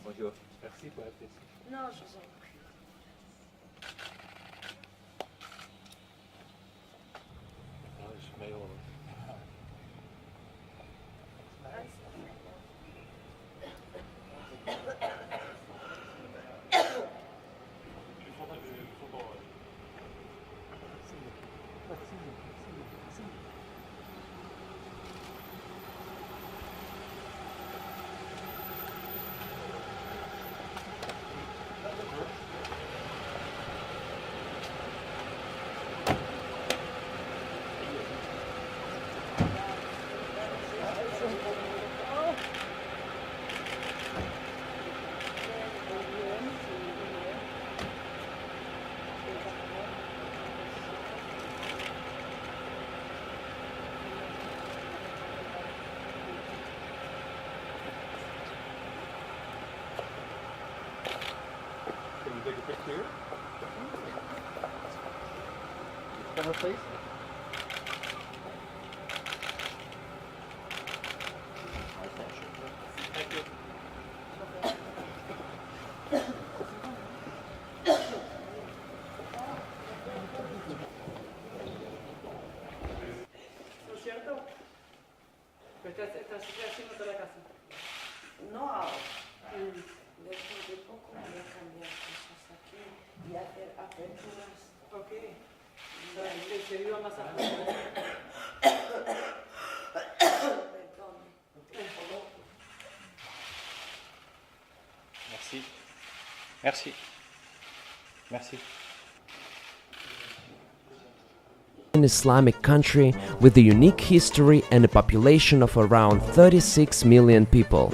Bonjour. Merci pour la pièce. Non, je vous en prie. Nou, dat is mee hoor. Can we take a picture? Camera, please. Thank you. ¿No es cierto? ¿Estás haciendo la casa? No ahora. Dentro de poco voy a cambiar cosas aquí y hacer aperturas. Ok. Se viva más afuera. Perdón. Merci. Merci. Merci. An Islamic country with a unique history and a population of around 36 million people.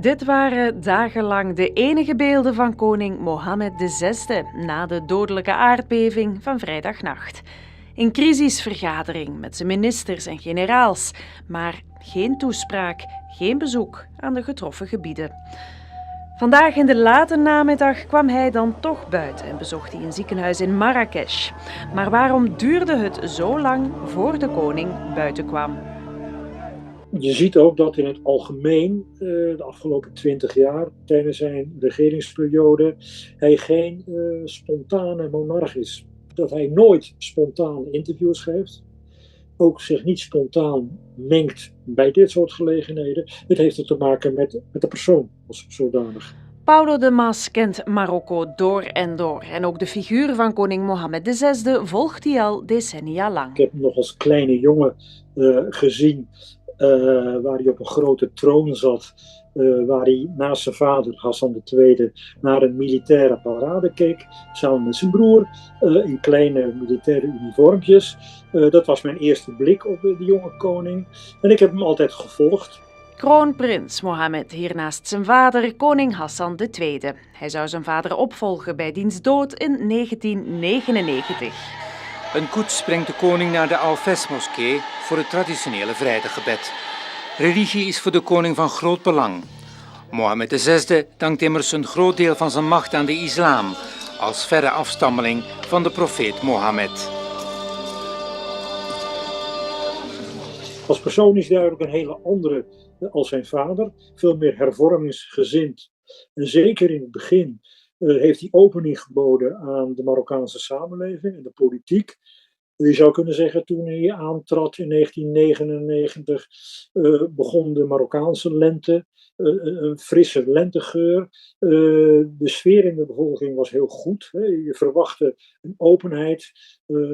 Dit waren dagenlang de enige beelden van koning Mohammed VI na de dodelijke aardbeving van vrijdagnacht. Een crisisvergadering met zijn ministers en generaals, maar geen toespraak, geen bezoek aan de getroffen gebieden. Vandaag in de late namiddag kwam hij dan toch buiten en bezocht hij een ziekenhuis in Marrakesh. Maar waarom duurde het zo lang voor de koning buiten kwam? Je ziet ook dat in het algemeen de afgelopen 20 jaar, tijdens zijn regeringsperiode, hij geen spontane monarch is. Dat hij nooit spontaan interviews geeft, ook zich niet spontaan mengt bij dit soort gelegenheden. Het heeft er te maken met de persoon als zodanig. Paulo de Mas kent Marokko door en door en ook de figuur van koning Mohammed VI volgt hij al decennia lang. Ik heb hem nog als kleine jongen gezien waar hij op een grote troon zat, waar hij naast zijn vader Hassan II naar een militaire parade keek, samen met zijn broer, in kleine militaire uniformpjes. Dat was mijn eerste blik op de jonge koning en ik heb hem altijd gevolgd. Kroonprins Mohammed hier naast zijn vader, koning Hassan II. Hij zou zijn vader opvolgen bij diens dood in 1999. Een koets brengt de koning naar de Al-Fes-moskee voor het traditionele vrijdaggebed. Religie is voor de koning van groot belang. Mohammed VI dankt immers een groot deel van zijn macht aan de islam, als verre afstammeling van de profeet Mohammed. Als persoon is hij duidelijk een hele andere als zijn vader, veel meer hervormingsgezind. En zeker in het begin heeft hij opening geboden aan de Marokkaanse samenleving en de politiek. Je zou kunnen zeggen, toen hij aantrad in 1999, begon de Marokkaanse lente, een frisse lentegeur. De sfeer in de bevolking was heel goed. Hè. Je verwachtte een openheid,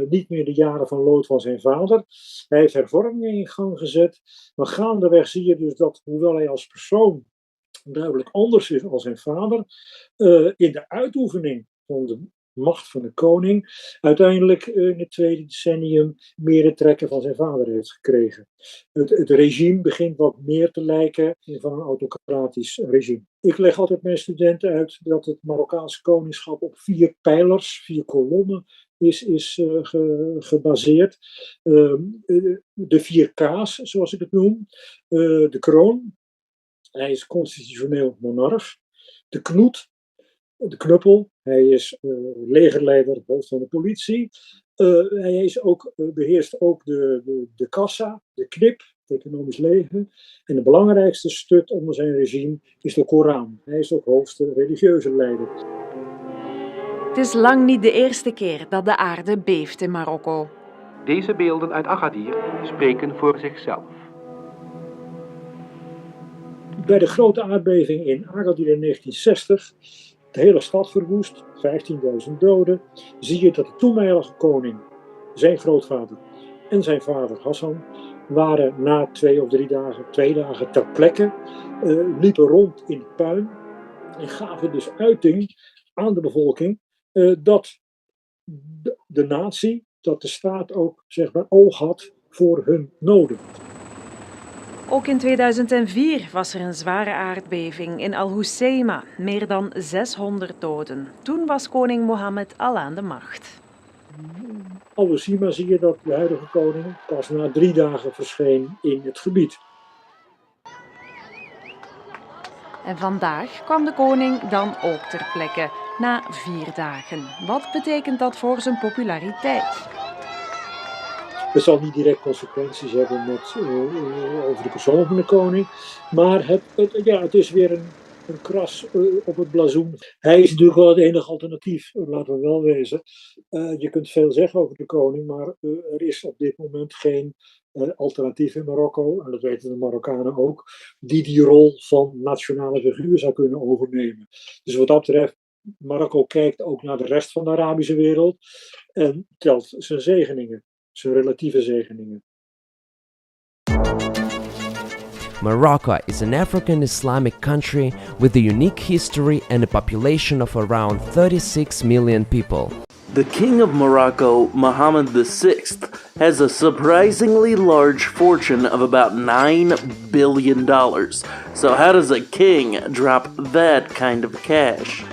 niet meer de jaren van lood van zijn vader. Hij heeft hervormingen in gang gezet. Maar gaandeweg zie je dus dat, hoewel hij als persoon duidelijk anders is dan zijn vader, in de uitoefening van de macht van de koning uiteindelijk in het tweede decennium meer de trekken van zijn vader heeft gekregen. Het regime begint wat meer te lijken van een autocratisch regime. Ik leg altijd mijn studenten uit dat het Marokkaanse koningschap op 4 pijlers, 4 kolommen is gebaseerd. De 4 K's, zoals ik het noem. De kroon. Hij is constitutioneel monarch. De knoet. De knuppel, hij is legerleider, hoofd van de politie. Hij is ook, beheerst ook de kassa, de knip, economisch leven. En de belangrijkste stut onder zijn regime is de Koran. Hij is ook hoogste religieuze leider. Het is lang niet de eerste keer dat de aarde beeft in Marokko. Deze beelden uit Agadir spreken voor zichzelf. Bij de grote aardbeving in Agadir in 1960, de hele stad verwoest, 15.000 doden, zie je dat de toenmalige koning, zijn grootvader en zijn vader Hassan waren na 2 of 3 dagen, 2 dagen ter plekke, liepen rond in het puin en gaven dus uiting aan de bevolking dat de natie, dat de staat ook zeg maar oog had voor hun noden. Ook in 2004 was er een zware aardbeving in Al-Hoceima, meer dan 600 doden. Toen was koning Mohammed al aan de macht. Al-Hoceima zie je dat de huidige koning pas na 3 dagen verscheen in het gebied. En vandaag kwam de koning dan ook ter plekke, na 4 dagen. Wat betekent dat voor zijn populariteit? Het zal niet direct consequenties hebben over de persoon van de koning, maar het is weer een kras op het blazoen. Hij is natuurlijk wel het enige alternatief, laten we wel wezen. Je kunt veel zeggen over de koning, maar er is op dit moment geen alternatief in Marokko, en dat weten de Marokkanen ook, die rol van nationale figuur zou kunnen overnemen. Dus wat dat betreft, Marokko kijkt ook naar de rest van de Arabische wereld en telt zijn zegeningen. Zijn relatieve zegeningen. Morocco is an African Islamic country with a unique history and a population of around 36 million people. The King of Morocco, Mohammed VI, has a surprisingly large fortune of about $9 billion. So how does a king drop that kind of cash?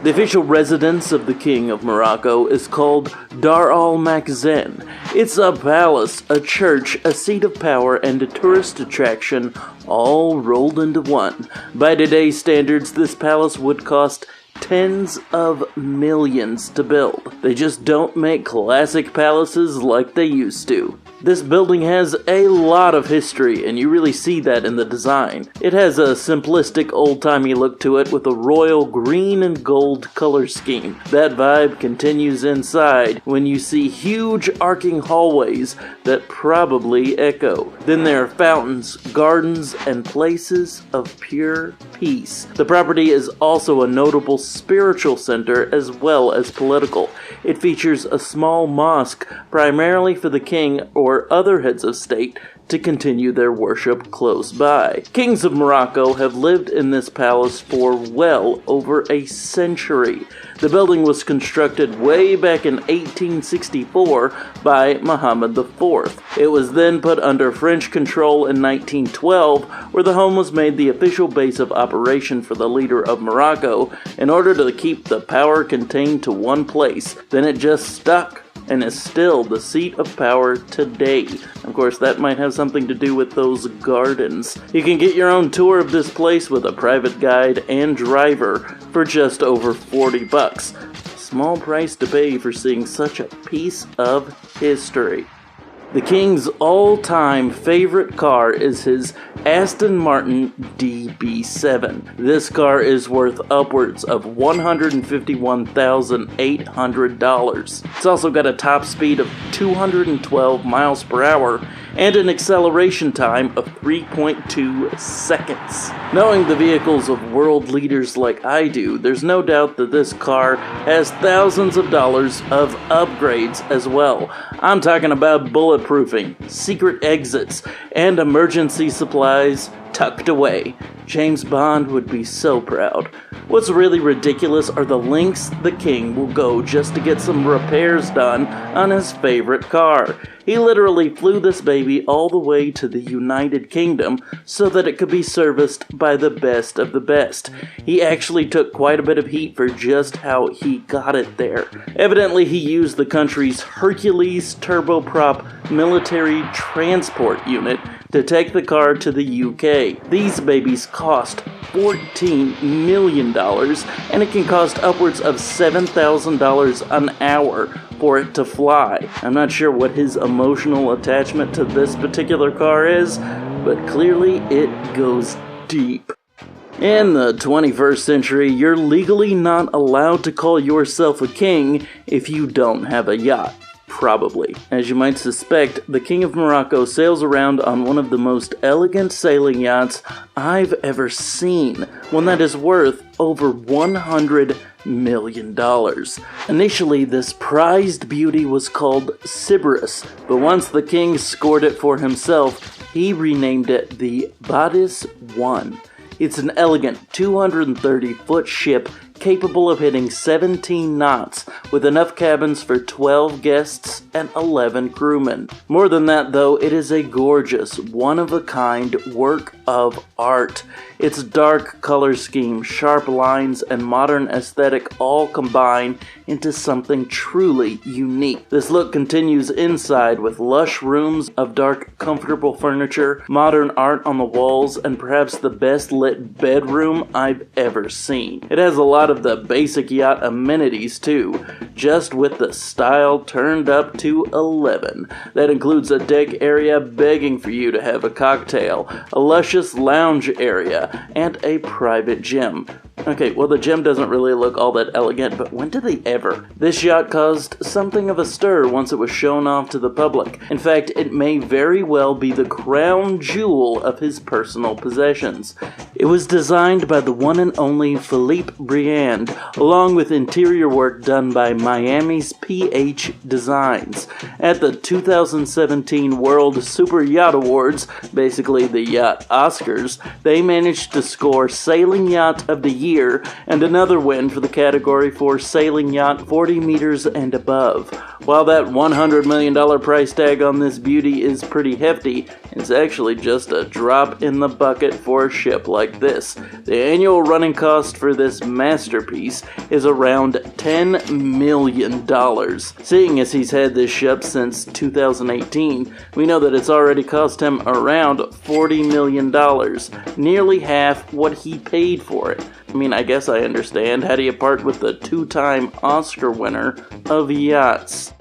The official residence of the King of Morocco is called Dar al-Makhzen. It's a palace, a church, a seat of power, and a tourist attraction all rolled into one. By today's standards, this palace would cost tens of millions to build. They just don't make classic palaces like they used to. This building has a lot of history, and you really see that in the design. It has a simplistic old-timey look to it with a royal green and gold color scheme. That vibe continues inside when you see huge arcing hallways that probably echo. Then there are fountains, gardens, and places of pure peace. The property is also a notable spiritual center as well as political. It features a small mosque primarily for the king or other heads of state to continue their worship close by. Kings of Morocco have lived in this palace for well over a century. The building was constructed way back in 1864 by Mohammed IV. It was then put under French control in 1912, where the home was made the official base of operation for the leader of Morocco in order to keep the power contained to one place. Then it just stuck and is still the seat of power today. Of course, that might have something to do with those gardens. You can get your own tour of this place with a private guide and driver for just over $40. Small price to pay for seeing such a piece of history. The king's all-time favorite car is his Aston Martin DB7. This car is worth upwards of $151,800. It's also got a top speed of 212 miles per hour and an acceleration time of 3.2 seconds. Knowing the vehicles of world leaders like I do, there's no doubt that this car has thousands of dollars of upgrades as well. I'm talking about bulletproofing, secret exits, and emergency supplies tucked away. James Bond would be so proud. What's really ridiculous are the lengths the king will go just to get some repairs done on his favorite car. He literally flew this baby all the way to the United Kingdom so that it could be serviced by the best of the best. He actually took quite a bit of heat for just how he got it there. Evidently, he used the country's Hercules turboprop military transport unit to take the car to the UK. These babies cost $14 million, and it can cost upwards of $7,000 an hour for it to fly. I'm not sure what his emotional attachment to this particular car is, but clearly it goes deep. In the 21st century, you're legally not allowed to call yourself a king if you don't have a yacht. Probably. As you might suspect, the King of Morocco sails around on one of the most elegant sailing yachts I've ever seen, one that is worth over $100 million. Initially, this prized beauty was called Sybaris, but once the king scored it for himself, he renamed it the Badis I. It's an elegant 230-foot ship capable of hitting 17 knots, with enough cabins for 12 guests and 11 crewmen. More than that, though, it is a gorgeous, one-of-a-kind work of art. Its dark color scheme, sharp lines, and modern aesthetic all combine into something truly unique. This look continues inside with lush rooms of dark, comfortable furniture, modern art on the walls, and perhaps the best lit bedroom I've ever seen. It has a lot of the basic yacht amenities too, just with the style turned up to 11. That includes a deck area begging for you to have a cocktail, a luscious lounge area, and a private gym. Okay, well, the gym doesn't really look all that elegant, but when did they ever? This yacht caused something of a stir once it was shown off to the public. In fact, it may very well be the crown jewel of his personal possessions. It was designed by the one and only Philippe Briand, along with interior work done by Miami's PH Designs. At the 2017 World Super Yacht Awards, basically the Yacht Oscars, they managed to score Sailing Yacht of the Year and another win for the category for Sailing Yacht 40 meters and above. While that $100 million price tag on this beauty is pretty hefty, it's actually just a drop in the bucket for a ship like this. The annual running cost for this masterpiece is around $10 million. Seeing as he's had this ship since 2018, we know that it's already cost him around $40 million, nearly half what he paid for it. I mean, I guess I understand. How do you part with the two-time Oscar winner of yachts?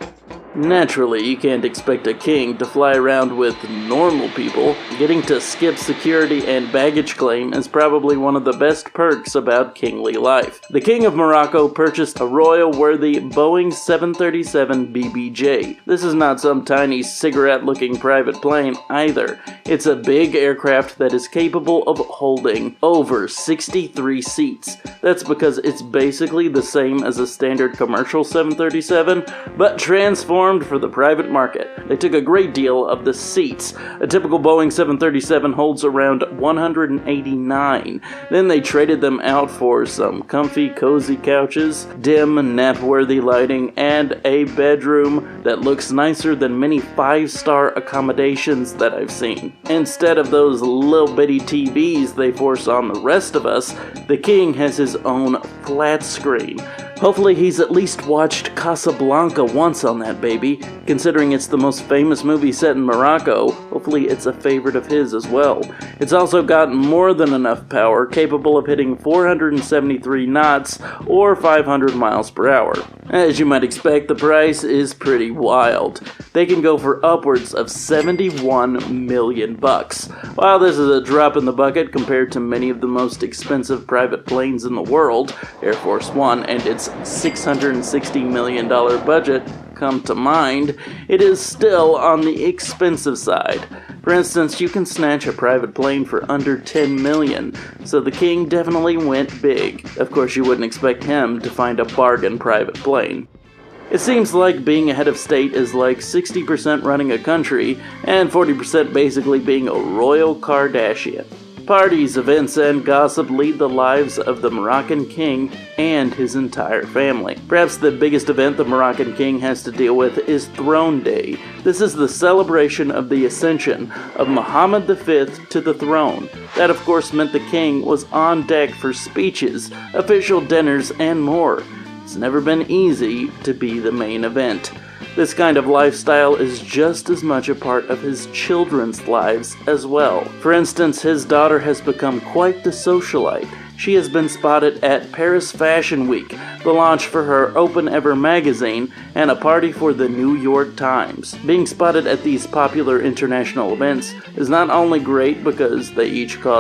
Naturally, you can't expect a king to fly around with normal people. Getting to skip security and baggage claim is probably one of the best perks about kingly life. The King of Morocco purchased a royal-worthy Boeing 737 BBJ. This is not some tiny cigarette-looking private plane either. It's a big aircraft that is capable of holding over 63 seats. That's because it's basically the same as a standard commercial 737, but transformed for the private market. They took a great deal of the seats. A typical Boeing 737 holds around 189. Then they traded them out for some comfy, cozy couches, dim, nap-worthy lighting, and a bedroom that looks nicer than many 5-star accommodations that I've seen. Instead of those little bitty TVs they force on the rest of us, the king has his own flat screen. Hopefully he's at least watched Casablanca once on that baby. Considering it's the most famous movie set in Morocco, hopefully it's a favorite of his as well. It's also got more than enough power, capable of hitting 473 knots or 500 miles per hour. As you might expect, the price is pretty wild. They can go for upwards of $71 million. While this is a drop in the bucket compared to many of the most expensive private planes in the world, Air Force One and its $660 million budget come to mind, it is still on the expensive side. For instance, you can snatch a private plane for under $10 million, so the king definitely went big. Of course, you wouldn't expect him to find a bargain private plane. It seems like being a head of state is like 60% running a country and 40% basically being a royal Kardashian. Parties, events, and gossip lead the lives of the Moroccan king and his entire family. Perhaps the biggest event the Moroccan king has to deal with is Throne Day. This is the celebration of the ascension of Mohammed V to the throne. That, of course, meant the king was on deck for speeches, official dinners, and more. It's never been easy to be the main event. This kind of lifestyle is just as much a part of his children's lives as well. For instance, his daughter has become quite the socialite, she has been spotted at Paris Fashion Week, the launch for her Open Ever magazine, and a party for the New York Times. Being spotted at these popular international events is not only great because they each cost